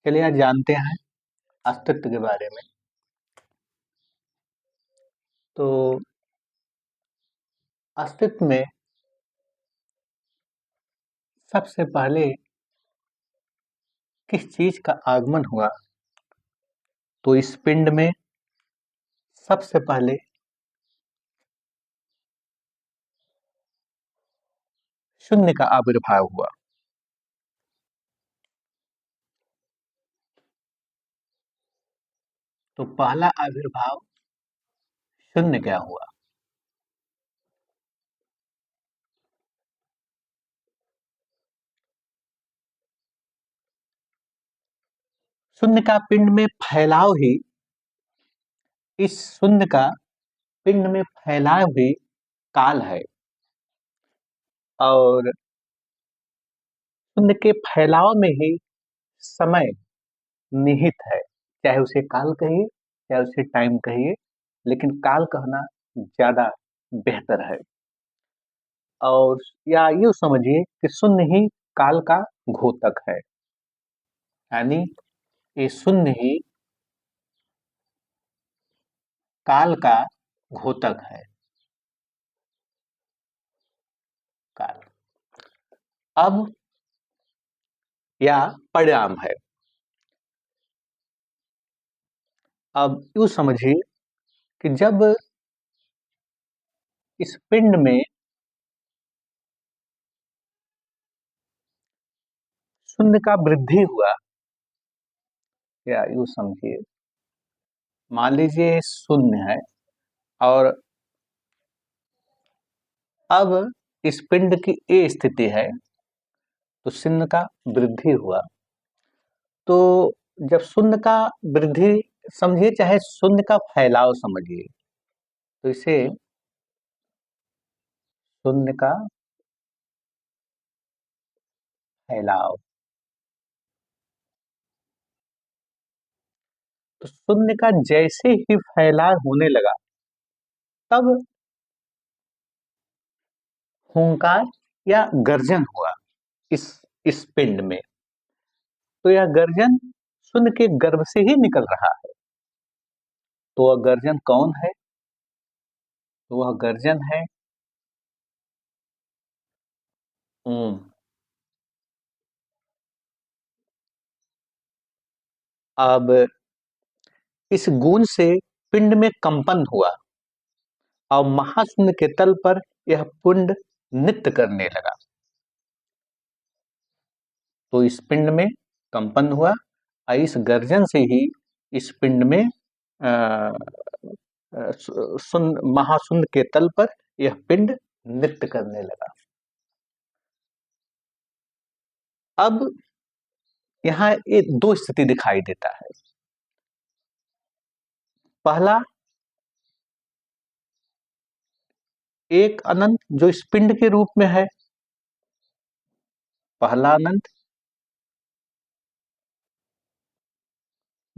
चलिए आज जानते हैं अस्तित्व के बारे में। तो अस्तित्व में सबसे पहले किस चीज का आगमन हुआ? तो इस पिंड में सबसे पहले शून्य का आविर्भाव हुआ। तो पहला आविर्भाव शून्य क्या हुआ? शून्य का पिंड में फैलाव ही इस शून्य का पिंड में फैलाव ही काल है। और शून्य के फैलाव में ही समय निहित है। चाहे उसे काल कहिए, चाहे उसे टाइम कहिए, लेकिन काल कहना ज्यादा बेहतर है। और या यूं समझिए कि शून्य ही काल का घोतक है। यानी ये शून्य ही काल का घोतक है। काल अब या परिणाम है। अब यूं समझिए कि जब इस पिंड में शून्य का वृद्धि हुआ, या यूं समझिए मान लीजिए शून्य है और अब इस पिंड की ए स्थिति है, तो शून्य का वृद्धि हुआ। तो जब शून्य का वृद्धि समझिए, चाहे शून्य का फैलाव समझिए, तो इसे शून्य का फैलाव। तो शून्य का जैसे ही फैलाव होने लगा, तब हुंकार या गर्जन हुआ इस इस पिंड में। तो यह गर्जन शून्य के गर्भ से ही निकल रहा है। तो वह गर्जन कौन है? तो वह गर्जन है ओम। अब इस गूंज से पिंड में कंपन हुआ और महाशून्य के तल पर यह पिंड नृत्य करने लगा। तो इस पिंड में कंपन हुआ और इस गर्जन से ही इस पिंड में महाशून्य के तल पर यह पिंड नृत्य करने लगा। अब यहाँ एक दो स्थिति दिखाई देता है। पहला, एक अनंत जो इस पिंड के रूप में है, पहला अनंत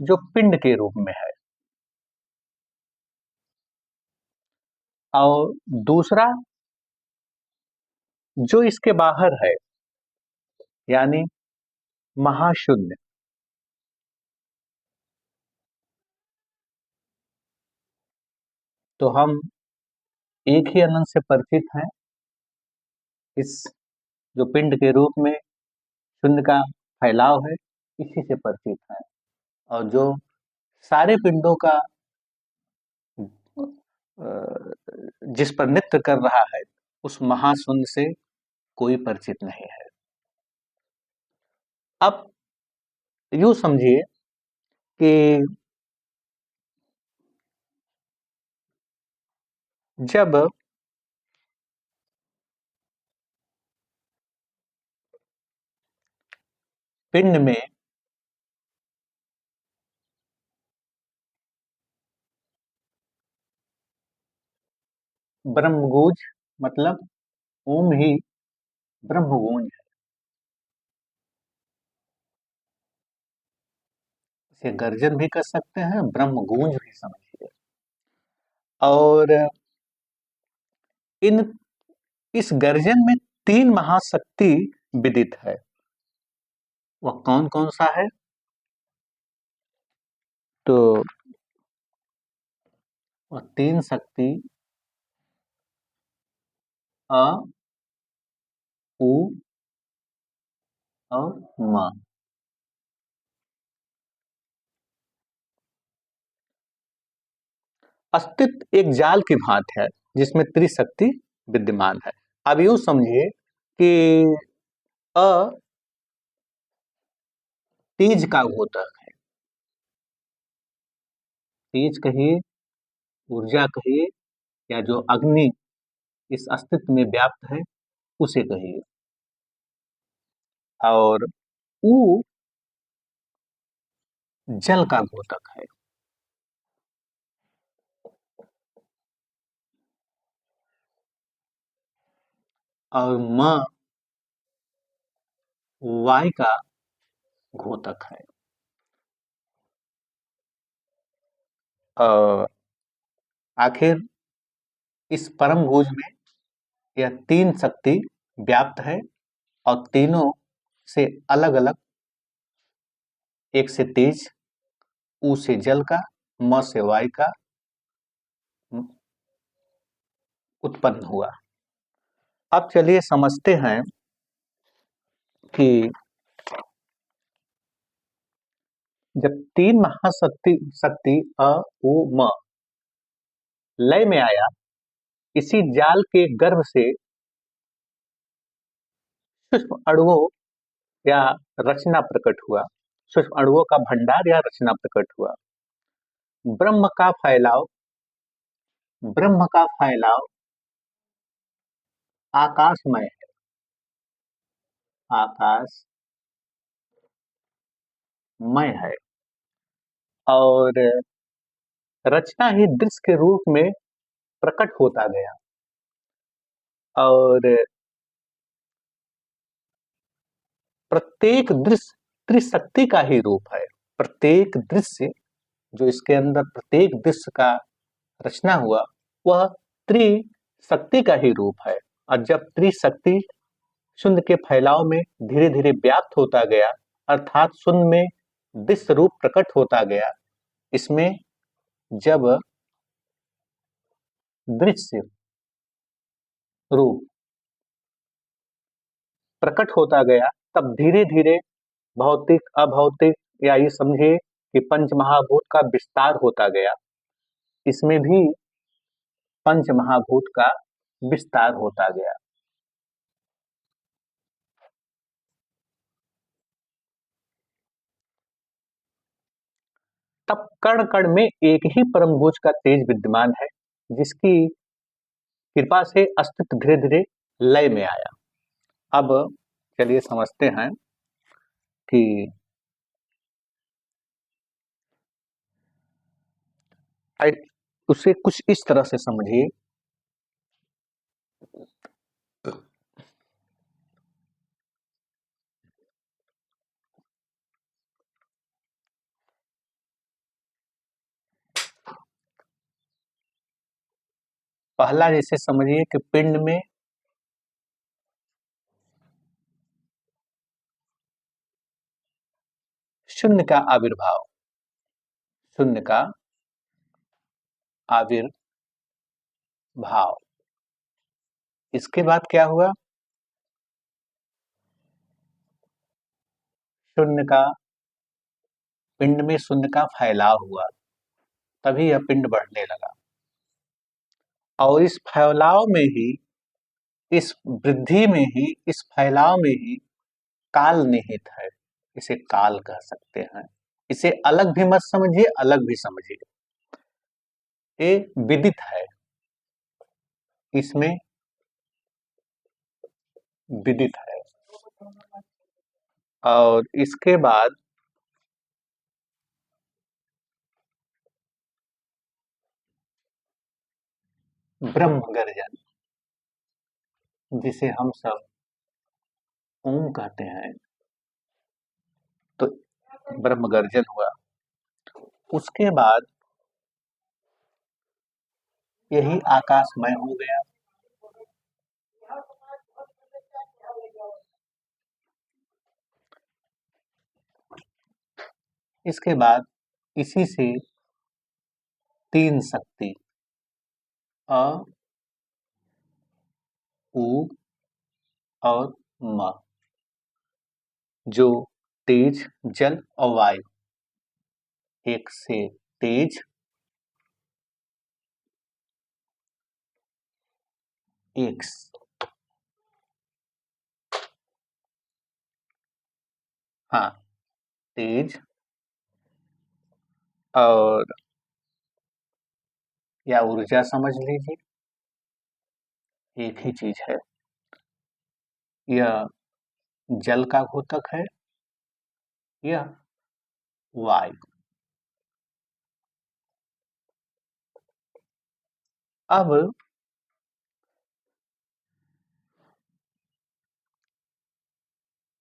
जो पिंड के रूप में है, और दूसरा जो इसके बाहर है, यानी महाशून्य। तो हम एक ही अनंत से परिचित हैं, इस जो पिंड के रूप में शून्य का फैलाव है, इसी से परिचित हैं। और जो सारे पिंडों का जिस पर नृत्य कर रहा है, उस महाशून्य से कोई परिचित नहीं है। अब यूं समझिए कि जब पिंड में ब्रह्मगूंज, मतलब ओम ही ब्रह्मगूंज है, इसे गर्जन भी कर सकते हैं, ब्रह्मगूंज भी समझिए। और इन इस गर्जन में तीन महाशक्ति विदित है। वह कौन कौन सा है? तो तीन शक्ति अ, उ और म। अस्तित्व एक जाल की भांति है जिसमें त्रिशक्ति विद्यमान है। अब यूं समझिए कि अ तेज का द्योतक है। तेज कहिए, ऊर्जा कहिए, या जो अग्नि इस अस्तित्व में व्याप्त है उसे कहिए। और उ जल का द्योतक है। और म वायु का द्योतक है। और आखिर इस परम गुज में यह तीन शक्ति व्याप्त है और तीनों से अलग अलग, एक से तेज, उ से जल का, म से वायु का उत्पन्न हुआ। अब चलिए समझते हैं कि जब तीन महाशक्ति शक्ति अ उ म लय में आया, इसी जाल के गर्भ से सूक्ष्म अणुओं या रचना प्रकट हुआ। सूक्ष्म अणुओं का भंडार या रचना प्रकट हुआ। ब्रह्म का फैलाव, ब्रह्म का फैलाव आकाशमय है। आकाशमय है। और रचना ही दृश्य के रूप में प्रकट होता गया। और प्रत्येक दृश्य त्रिशक्ति का ही रूप है। प्रत्येक दृश्य जो इसके अंदर प्रत्येक दृश्य का रचना हुआ वह त्रिशक्ति का ही रूप है। और जब त्रिशक्ति शून्य के फैलाव में धीरे धीरे व्याप्त होता गया, अर्थात शून्य में दृश्य रूप प्रकट होता गया, इसमें जब दृश्य रूप प्रकट होता गया तब धीरे धीरे भौतिक अभौतिक या ये समझिए कि पंच महाभूत का विस्तार होता गया। इसमें भी पंच महाभूत का विस्तार होता गया। तब कण कण में एक ही परम गुज का तेज विद्यमान है जिसकी कृपा से अस्तित्व धीरे धीरे लय में आया। अब चलिए समझते हैं कि उसे कुछ इस तरह से समझिए। पहला जैसे समझिए कि पिंड में शून्य का आविर्भाव, शून्य का आविर्भाव। इसके बाद क्या हुआ? शून्य का पिंड में शून्य का फैलाव हुआ, तभी यह पिंड बढ़ने लगा। और इस फैलाव में ही, इस वृद्धि में ही, इस फैलाव में ही काल निहित है। इसे काल कह सकते हैं। इसे अलग भी मत समझिए, अलग भी समझिए। ये विदित है, इसमें विदित है। और इसके बाद ब्रह्म गर्जन, जिसे हम सब ओम कहते हैं, तो ब्रह्म गर्जन हुआ। उसके बाद यही आकाशमय हो गया। इसके बाद इसी से तीन शक्ति अ, उ और म, जो तेज, जल और वायु, एक से तेज, एक हाँ, तेज और या ऊर्जा समझ लीजिए, एक ही चीज है। यह जल का घोतक है या वायु। अब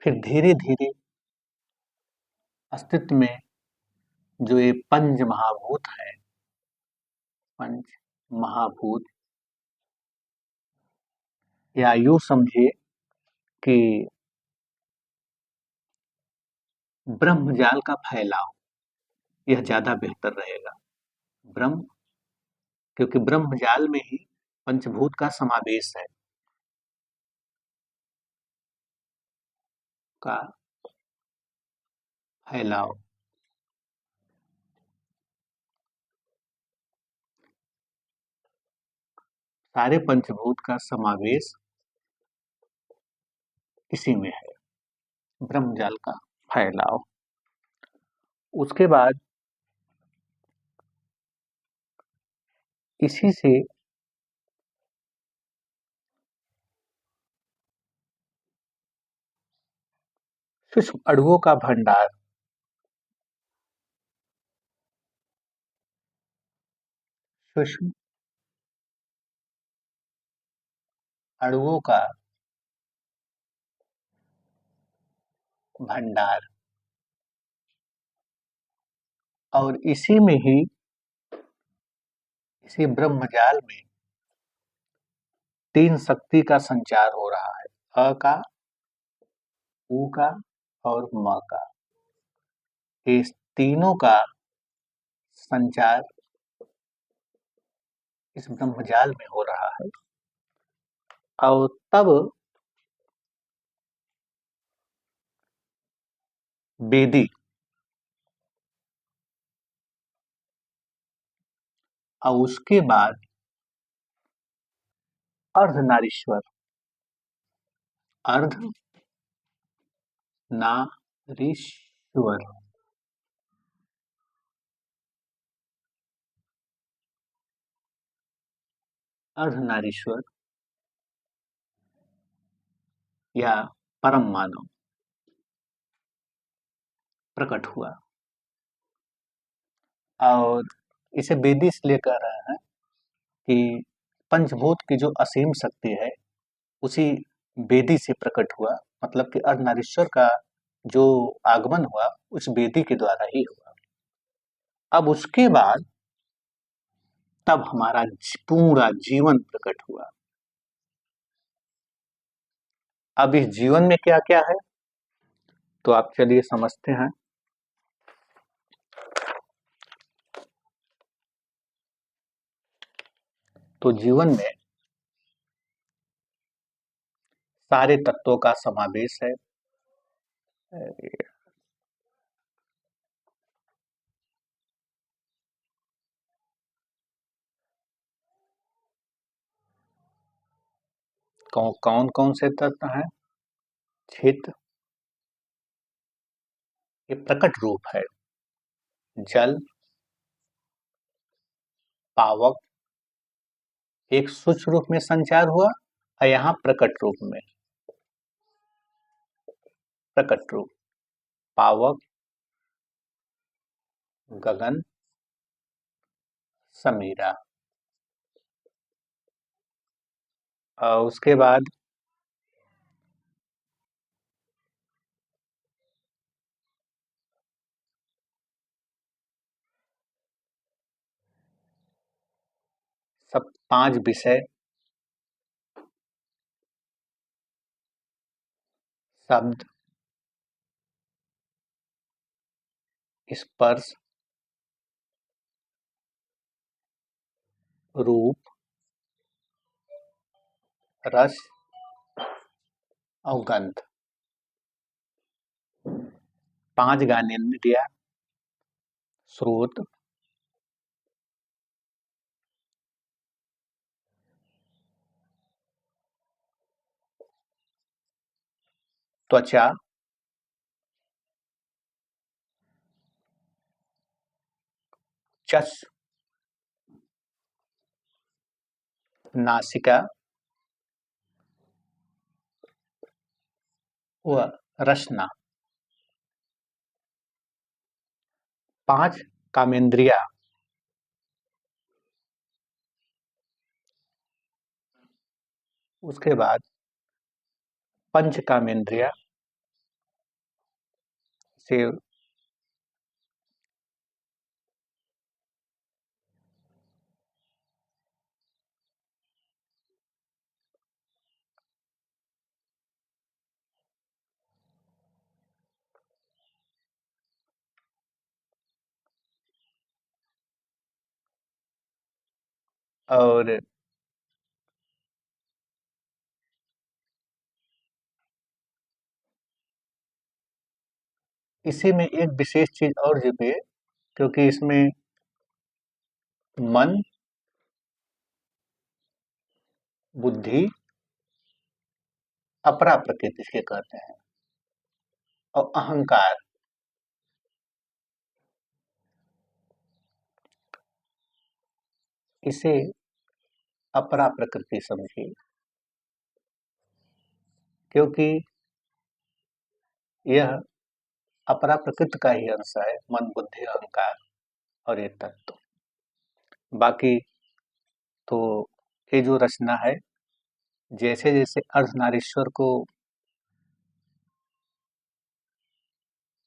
फिर धीरे धीरे अस्तित्व में जो ये पंच महाभूत है, पंच महाभूत, या यूं समझिए कि ब्रह्मजाल का फैलाव, यह ज्यादा बेहतर रहेगा। ब्रह्म, क्योंकि ब्रह्मजाल में ही पंचभूत का समावेश है, का फैलाव। सारे पंचभूत का समावेश इसी में है, ब्रह्मजाल का फैलाव। उसके बाद इसी से सूक्ष्म अणुओं का भंडार, सूक्ष्म अणुओं का भंडार, और इसी में ही, इसी ब्रह्मजाल में तीन शक्ति का संचार हो रहा है, अ का, उ का और म का। इस तीनों का संचार इस ब्रह्मजाल में हो रहा है। और तब वेदी और उसके बाद अर्धनारीश्वर, अर्धनारीश्वर, अर्धनारीश्वर या परम मानव प्रकट हुआ। और इसे वेदी इसलिए कह रहे हैं कि पंचभूत की जो असीम शक्ति है, उसी वेदी से प्रकट हुआ, मतलब कि अर्धनारीश्वर का जो आगमन हुआ उस वेदी के द्वारा ही हुआ। अब उसके बाद तब हमारा पूरा जीवन प्रकट हुआ। अब इस जीवन में क्या क्या है, तो आप चलिए समझते हैं। तो जीवन में सारे तत्वों का समावेश है। कौन कौन से तत्व हैं? चित, ये प्रकट रूप है। जल, पावक, एक सूक्ष्म रूप में संचार हुआ और यहाँ प्रकट रूप में, प्रकट रूप, पावक, गगन, समीरा। और उसके बाद सब पांच विषय, शब्द, स्पर्श, रूप, रस और गंध। 5 ज्ञानेंद्रिय, श्रोत, त्वचा, चक्षु, नासिका व रसना। 5 कामेंद्रिया, उसके बाद पंच कामेंद्रिया से और इसी में एक विशेष चीज और जुड़ी है, क्योंकि इसमें मन, बुद्धि, अपरा प्रकृति इसके कहते हैं, और अहंकार। इसे अपरा प्रकृति समझिए, क्योंकि यह अपरा प्रकृति का ही अंश है, मन, बुद्धि, अहंकार और ये तत्व। बाकी तो ये जो रचना है, जैसे जैसे अर्धनारीश्वर को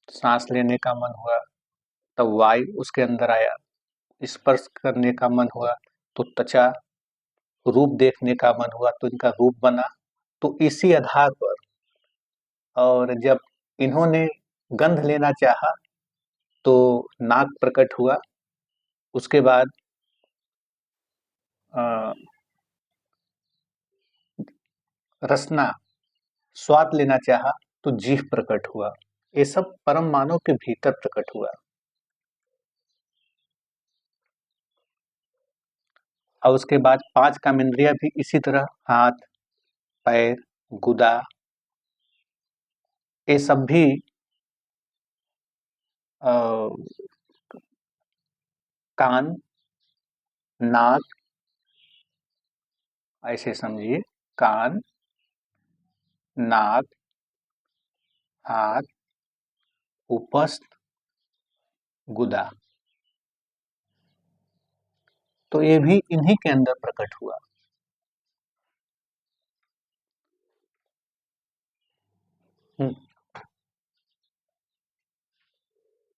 सांस लेने का मन हुआ, तब वायु उसके अंदर आया, स्पर्श करने का मन हुआ तो त्वचा, रूप देखने का मन हुआ तो इनका रूप बना। तो इसी आधार पर, और जब इन्होंने गंध लेना चाहा तो नाक प्रकट हुआ, उसके बाद अ, रसना, स्वाद लेना चाहा तो जीभ प्रकट हुआ। ये सब परम मानव के भीतर प्रकट हुआ। और उसके बाद 5 कामेंद्रिय भी इसी तरह, हाथ, पैर, गुदा, ये सब भी अ, कान, नाक, ऐसे समझिए, कान, नाक, हाथ, उपस्थ, गुदा, तो ये भी इन्हीं के अंदर प्रकट हुआ।